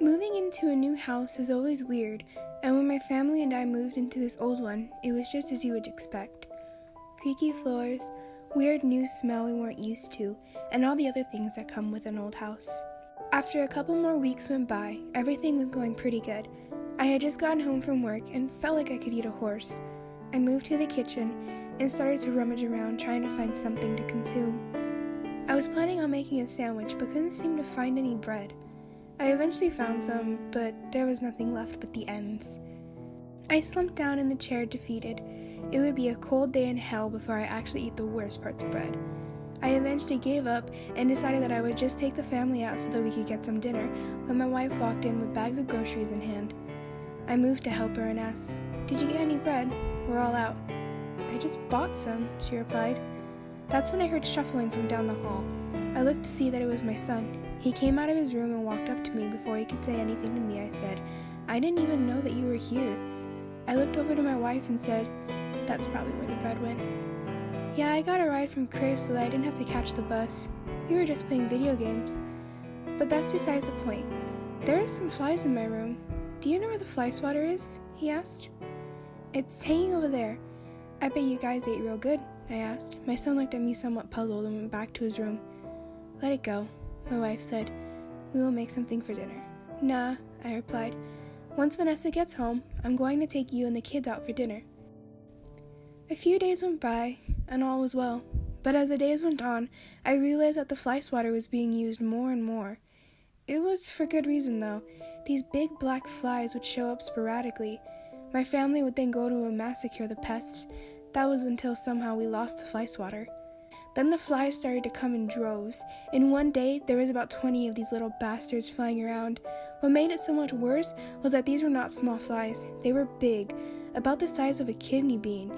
Moving into a new house was always weird, and when my family and I moved into this old one, it was just as you would expect. Creaky floors, weird new smell we weren't used to, and all the other things that come with an old house. After a couple more weeks went by, everything was going pretty good. I had just gotten home from work and felt like I could eat a horse. I moved to the kitchen and started to rummage around trying to find something to consume. I was planning on making a sandwich but couldn't seem to find any bread. I eventually found some, but there was nothing left but the ends. I slumped down in the chair defeated. It would be a cold day in hell before I actually eat the worst parts of bread. I eventually gave up and decided that I would just take the family out so that we could get some dinner when my wife walked in with bags of groceries in hand. I moved to help her and asked, "Did you get any bread? We're all out." "I just bought some," she replied. That's when I heard shuffling from down the hall. I looked to see that it was my son. He came out of his room and walked up to me. Before he could say anything to me, I said, "I didn't even know that you were here." I looked over to my wife and said, "That's probably where the bread went." "Yeah, I got a ride from Chris so that I didn't have to catch the bus. We were just playing video games." "But that's besides the point. There are some flies in my room. Do you know where the fly swatter is?" he asked. "It's hanging over there. I bet you guys ate real good," I asked. My son looked at me somewhat puzzled and went back to his room. "Let it go," my wife said. "We will make something for dinner." "Nah," I replied. "Once Vanessa gets home, I'm going to take you and the kids out for dinner." A few days went by, and all was well. But as the days went on, I realized that the fly swatter was being used more and more. It was for good reason, though. These big black flies would show up sporadically. My family would then go to a massacre the pests. That was until somehow we lost the fly swatter. Then the flies started to come in droves. In one day, there was about 20 of these little bastards flying around. What made it so much worse was that these were not small flies. They were big, about the size of a kidney bean.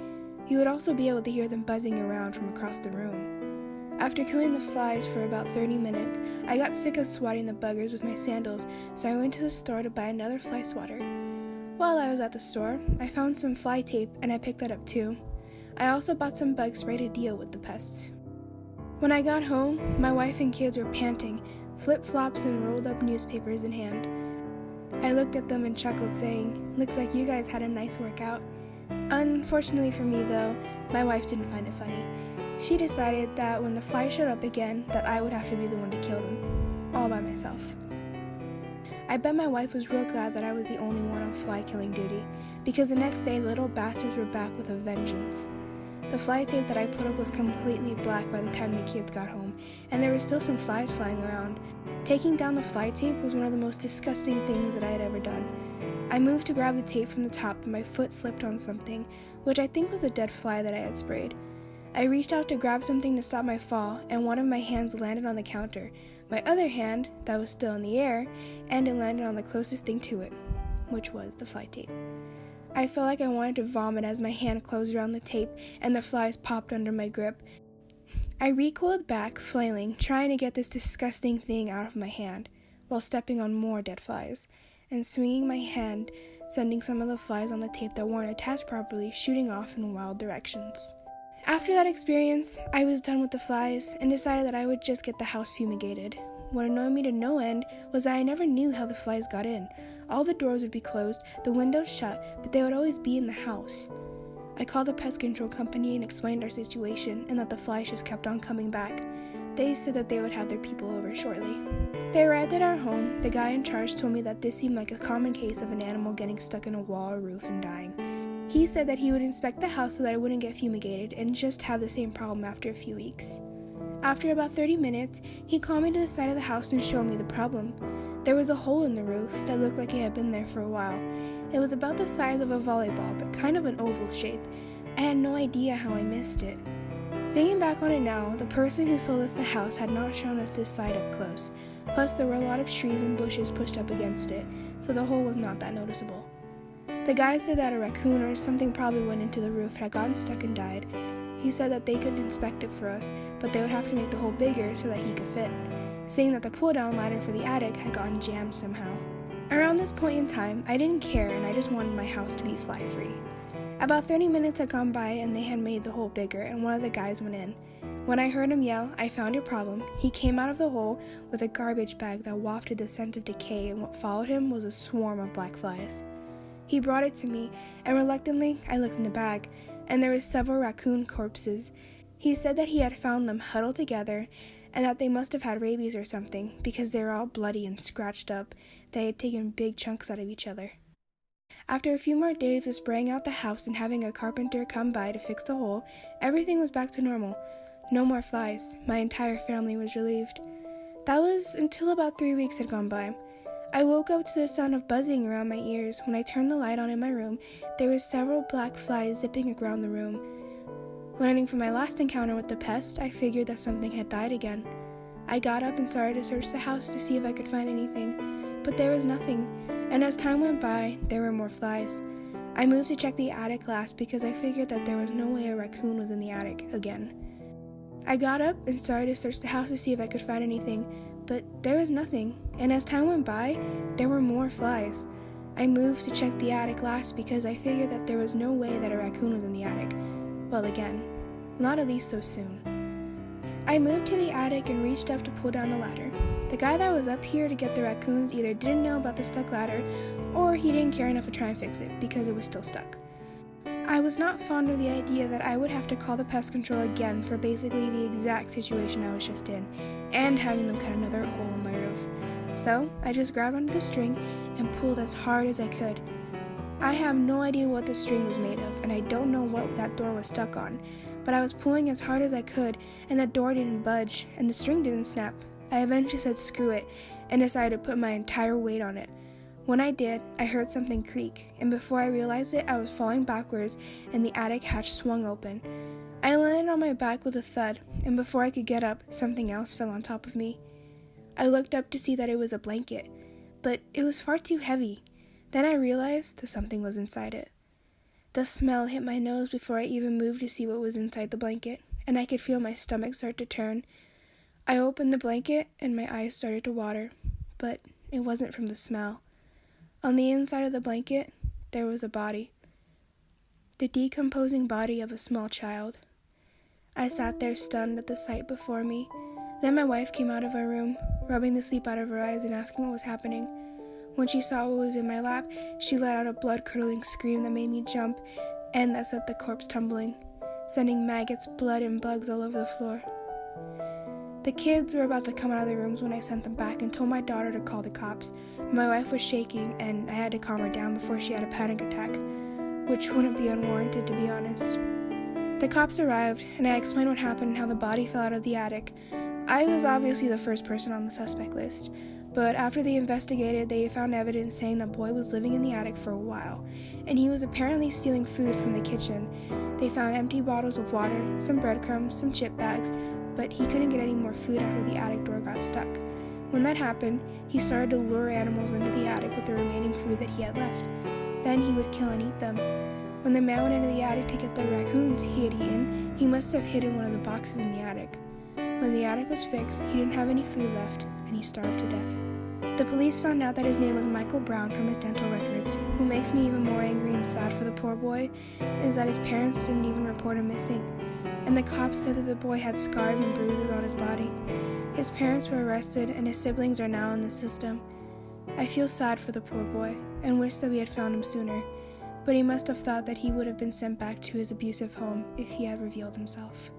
You would also be able to hear them buzzing around from across the room. After killing the flies for about 30 minutes, I got sick of swatting the buggers with my sandals, so I went to the store to buy another fly swatter. While I was at the store, I found some fly tape and I picked that up too. I also bought some bug spray to deal with the pests. When I got home, my wife and kids were panting, flip-flops and rolled up newspapers in hand. I looked at them and chuckled, saying, "Looks like you guys had a nice workout." Unfortunately for me, though, my wife didn't find it funny. She decided that when the flies showed up again, that I would have to be the one to kill them, all by myself. I bet my wife was real glad that I was the only one on fly killing duty, because the next day the little bastards were back with a vengeance. The fly tape that I put up was completely black by the time the kids got home, and there were still some flies flying around. Taking down the fly tape was one of the most disgusting things that I had ever done. I moved to grab the tape from the top, but my foot slipped on something, which I think was a dead fly that I had sprayed. I reached out to grab something to stop my fall, and one of my hands landed on the counter. My other hand, that was still in the air, and it landed on the closest thing to it, which was the fly tape. I felt like I wanted to vomit as my hand closed around the tape and the flies popped under my grip. I recoiled back, flailing, trying to get this disgusting thing out of my hand, while stepping on more dead flies, and swinging my hand, sending some of the flies on the tape that weren't attached properly shooting off in wild directions. After that experience, I was done with the flies and decided that I would just get the house fumigated. What annoyed me to no end was that I never knew how the flies got in. All the doors would be closed, the windows shut, but they would always be in the house. I called the pest control company and explained our situation and that the flies just kept on coming back. They said that they would have their people over shortly. They arrived at our home. The guy in charge told me that this seemed like a common case of an animal getting stuck in a wall or roof and dying. He said that he would inspect the house so that it wouldn't get fumigated and just have the same problem after a few weeks. After about 30 minutes, he called me to the side of the house and showed me the problem. There was a hole in the roof that looked like it had been there for a while. It was about the size of a volleyball, but kind of an oval shape. I had no idea how I missed it. Thinking back on it now, the person who sold us the house had not shown us this side up close. Plus, there were a lot of trees and bushes pushed up against it, so the hole was not that noticeable. The guy said that a raccoon or something probably went into the roof, had gotten stuck and died. He said that they could inspect it for us, but they would have to make the hole bigger so that he could fit, saying that the pull-down ladder for the attic had gotten jammed somehow. Around this point in time, I didn't care and I just wanted my house to be fly-free. About 30 minutes had gone by and they had made the hole bigger and one of the guys went in. When I heard him yell, I found a problem. He came out of the hole with a garbage bag that wafted the scent of decay, and what followed him was a swarm of black flies. He brought it to me, and reluctantly, I looked in the bag, and there were several raccoon corpses. He said that he had found them huddled together, and that they must have had rabies or something, because they were all bloody and scratched up. They had taken big chunks out of each other. After a few more days of spraying out the house and having a carpenter come by to fix the hole, everything was back to normal. No more flies. My entire family was relieved. That was until about 3 weeks had gone by. I woke up to the sound of buzzing around my ears. When I turned the light on in my room, there were several black flies zipping around the room. Learning from my last encounter with the pest, I figured that something had died again. I got up and started to search the house to see if I could find anything, but there was nothing, and as time went by, there were more flies. I moved to check the attic last because I figured that there was no way a raccoon was in the attic again. I got up and started to search the house to see if I could find anything, but there was nothing, and as time went by, there were more flies. I moved to check the attic last because I figured that there was no way that a raccoon was in the attic. Well, again, not at least so soon. I moved to the attic and reached up to pull down the ladder. The guy that was up here to get the raccoons either didn't know about the stuck ladder, or he didn't care enough to try and fix it because it was still stuck. I was not fond of the idea that I would have to call the pest control again for basically the exact situation I was just in, and having them cut another hole in my roof. So I just grabbed onto the string and pulled as hard as I could. I have no idea what the string was made of, and I don't know what that door was stuck on, but I was pulling as hard as I could, and the door didn't budge, and the string didn't snap. I eventually said screw it, and decided to put my entire weight on it. When I did, I heard something creak, and before I realized it, I was falling backwards, and the attic hatch swung open. I landed on my back with a thud, and before I could get up, something else fell on top of me. I looked up to see that it was a blanket, but it was far too heavy. Then I realized that something was inside it. The smell hit my nose before I even moved to see what was inside the blanket, and I could feel my stomach start to turn. I opened the blanket, and my eyes started to water, but it wasn't from the smell. On the inside of the blanket, there was a body. The decomposing body of a small child. I sat there stunned at the sight before me. Then my wife came out of her room, rubbing the sleep out of her eyes and asking what was happening. When she saw what was in my lap, she let out a blood-curdling scream that made me jump, and that set the corpse tumbling, sending maggots, blood, and bugs all over the floor. The kids were about to come out of their rooms when I sent them back and told my daughter to call the cops. My wife was shaking, and I had to calm her down before she had a panic attack, which wouldn't be unwarranted, to be honest. The cops arrived, and I explained what happened and how the body fell out of the attic. I was obviously the first person on the suspect list, but after they investigated, they found evidence saying the boy was living in the attic for a while, and he was apparently stealing food from the kitchen. They found empty bottles of water, some breadcrumbs, some chip bags, but he couldn't get any more food after the attic door got stuck. When that happened, he started to lure animals into the attic with the remaining food that he had left. Then he would kill and eat them. When the man went into the attic to get the raccoons he had eaten, he must have hidden one of the boxes in the attic. When the attic was fixed, he didn't have any food left, and he starved to death. The police found out that his name was Michael Brown from his dental records. What makes me even more angry and sad for the poor boy is that his parents didn't even report him missing, and the cops said that the boy had scars and bruises on his body. His parents were arrested, and his siblings are now in the system. I feel sad for the poor boy, and wish that we had found him sooner, but he must have thought that he would have been sent back to his abusive home if he had revealed himself.